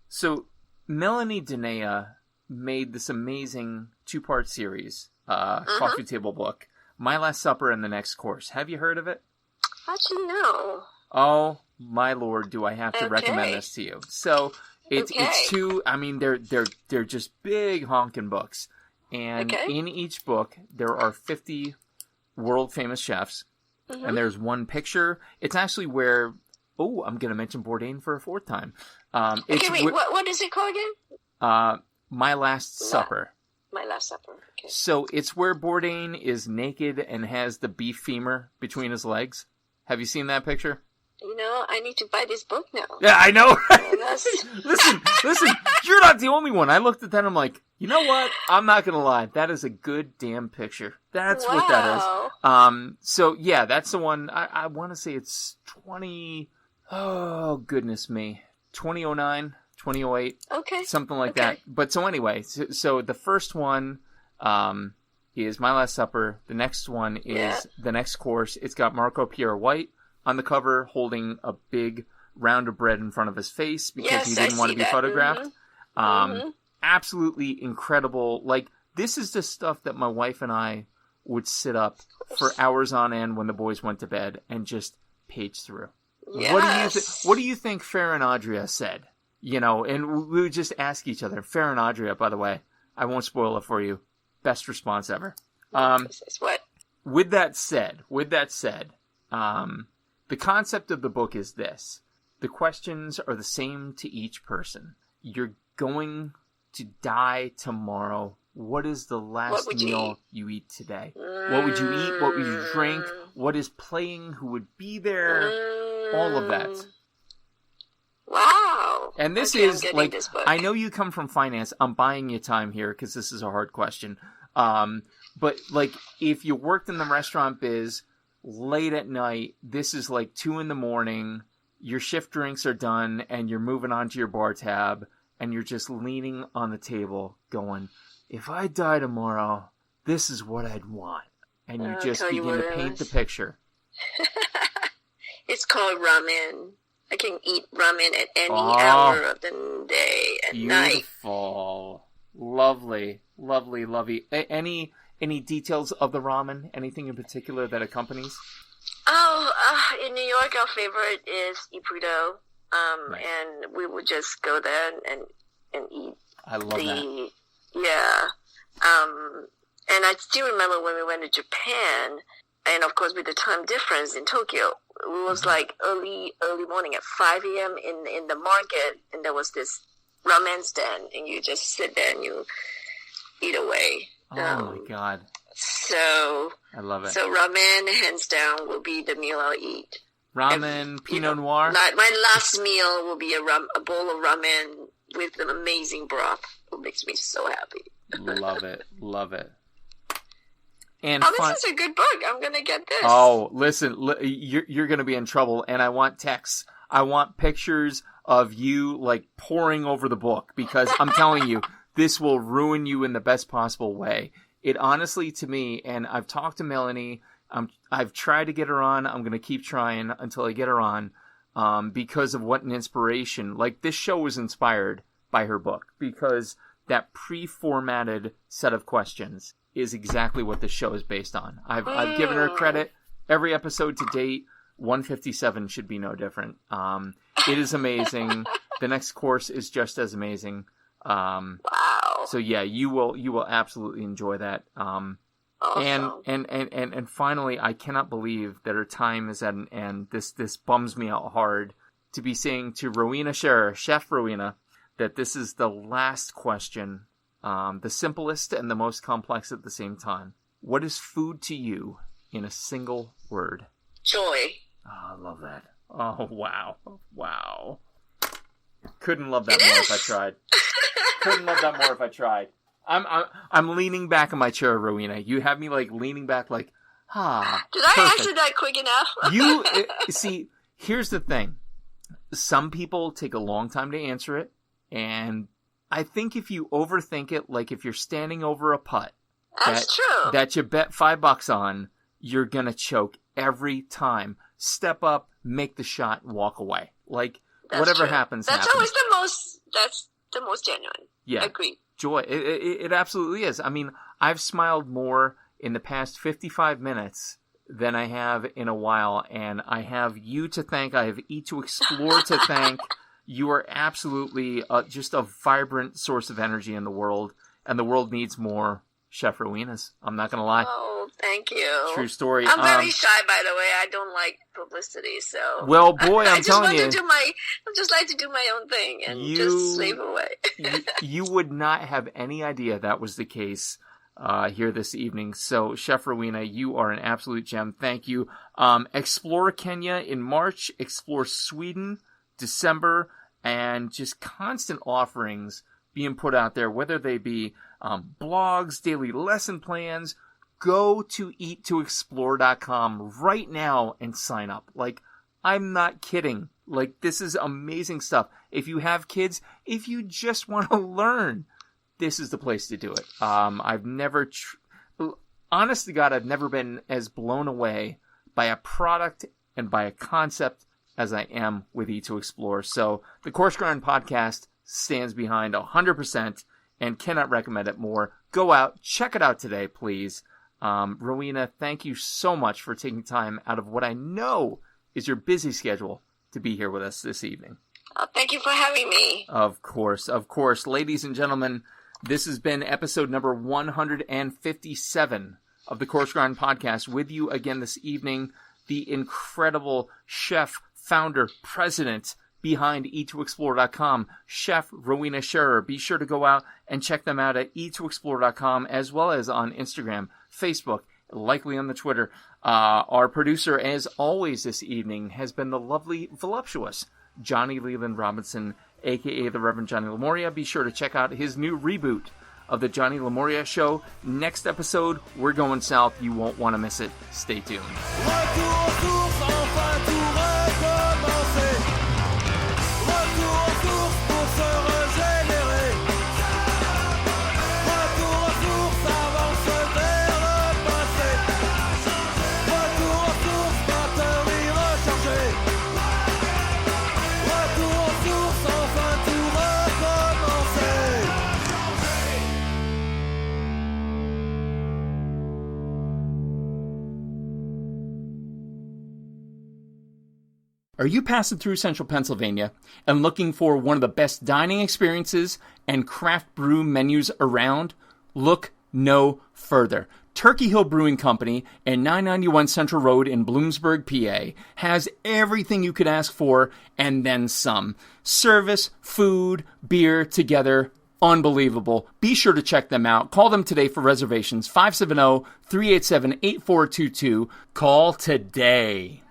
So Melanie Denea made this amazing 2-part series coffee table book. My Last Supper and the Next Course. Have you heard of it? Actually, no. Oh my Lord, do I have to recommend this to you? So it's two. I mean, they're just big honking books, and in each book there are 50 world famous chefs, and there's one picture. It's actually where I'm going to mention Bourdain for a fourth time. What is it called again? My Last Supper. My Last Supper. Okay. So it's where Bourdain is naked and has the beef femur between his legs. Have you seen that picture? You know, I need to buy this book now. Yeah, I know. Listen, you're not the only one. I looked at that and I'm like, you know what? I'm not going to lie. That is a good damn picture. That's what that is. So yeah, that's the one. I want to say it's 20, oh goodness me, 2009, 2008. Okay. Something like that. But so anyway, so the first one, is My Last Supper. The next one is The Next Course. It's got Marco Pierre White on the cover holding a big round of bread in front of his face because he didn't want to be photographed. Absolutely incredible. Like, this is the stuff that my wife and I would sit up for hours on end when the boys went to bed and just page through. Yes. What do you think Farrah and Adria said? You know, and we would just ask each other. Farrah and Adria, by the way, I won't spoil it for you. Best response ever. What? With that said, the concept of the book is this. The questions are the same to each person. You're going to die tomorrow. What is the last meal you eat today? What would you eat? What would you drink? What is playing? Who would be there? All of that. Wow. And this is like, I know you come from finance. I'm buying you time here because this is a hard question. But like, if you worked in the restaurant biz late at night, this is like 2 a.m, your shift drinks are done and you're moving on to your bar tab and you're just leaning on the table going, if I die tomorrow, this is what I'd want. And you just begin to paint the picture. It's called ramen. I can eat ramen at any hour of the day and night. Beautiful. Lovely. Lovely, lovely. Any details of the ramen? Anything in particular that accompanies? In New York, our favorite is Ippudo. Nice. And we would just go there and eat. I love that. Yeah. And I still remember when we went to Japan, and of course with the time difference in Tokyo, it was like early morning at 5 a.m. in the market, and there was this ramen stand, and you just sit there and you eat away. Oh my God. So I love it. So ramen, hands down, will be the meal I'll eat. Ramen, Pinot Noir? My last meal will be a bowl of ramen with an amazing broth. It makes me so happy. Love it. Love it. And this is a good book. I'm going to get this. Oh, listen, you're going to be in trouble, and I want texts. I want pictures of you, like, poring over the book, because I'm telling you, this will ruin you in the best possible way. It honestly, to me, and I've talked to Melanie, I've tried to get her on. I'm going to keep trying until I get her on, because of what an inspiration. Like, this show was inspired by her book, because that pre-formatted set of questions is exactly what this show is based on. I've given her credit. Every episode to date, 157 should be no different. It is amazing. The Next Course is just as amazing. Wow. So yeah, you will absolutely enjoy that. Awesome. And finally, I cannot believe that her time is at an end. This bums me out hard to be saying to Rowena Scherer, Chef Rowena, that this is the last question. The simplest and the most complex at the same time. What is food to you in a single word? Joy. Oh, I love that. Oh, wow. Wow. Couldn't love that more if I tried. Couldn't love that more if I tried. I'm leaning back in my chair, Rowena. You have me like leaning back like, Did I answer that quick enough? See, here's the thing. Some people take a long time to answer it, and I think if you overthink it, like if you're standing over a putt, that's true. That you bet $5 on, you're gonna choke every time. Step up, make the shot, and walk away. Like that's whatever true. Happens. Always that's the most genuine. Yeah, agreed. Joy. It absolutely is. I mean, I've smiled more in the past 55 minutes than I have in a while, and I have you to thank. I have Eat to Explore to thank. You are absolutely just a vibrant source of energy in the world, and the world needs more Chef Rowenas. I'm not going to lie. Oh, thank you. True story. I'm very shy, by the way. I don't like publicity, so. Well, boy, I'm telling you. I just like to do my own thing and just slave away. you would not have any idea that was the case here this evening. So, Chef Rowena, you are an absolute gem. Thank you. Explore Kenya in March. Explore Sweden, December, and just constant offerings being put out there, whether they be blogs, daily lesson plans. Go to eattoexplore.com right now and sign up. Like, I'm not kidding. Like, this is amazing stuff. If you have kids, if you just want to learn, this is the place to do it. I've never, honest to God, I've never been as blown away by a product and by a concept as I am with Eat to Explore. So the Coarse Grind Podcast stands behind 100% and cannot recommend it more. Go out, check it out today, please. Rowena, thank you so much for taking time out of what I know is your busy schedule to be here with us this evening. Thank you for having me. Of course. Ladies and gentlemen, this has been episode number 157 of the Coarse Grind Podcast. With you again this evening, the incredible chef, founder, president behind eattoexplore.com, Chef Rowena Scherer. Be sure to go out and check them out at eattoexplore.com, as well as on Instagram, Facebook, likely on the Twitter. Our producer, as always this evening, has been the lovely, voluptuous Johnny Leland Robinson, a.k.a. the Reverend Johnny Lamoria. Be sure to check out his new reboot of the Johnny Lamoria Show. Next episode, we're going south. You won't want to miss it. Stay tuned. Are you passing through central Pennsylvania and looking for one of the best dining experiences and craft brew menus around? Look no further. Turkey Hill Brewing Company and 991 Central Road in Bloomsburg, PA has everything you could ask for and then some. Service, food, beer together. Unbelievable. Be sure to check them out. Call them today for reservations. 570-387-8422. Call today.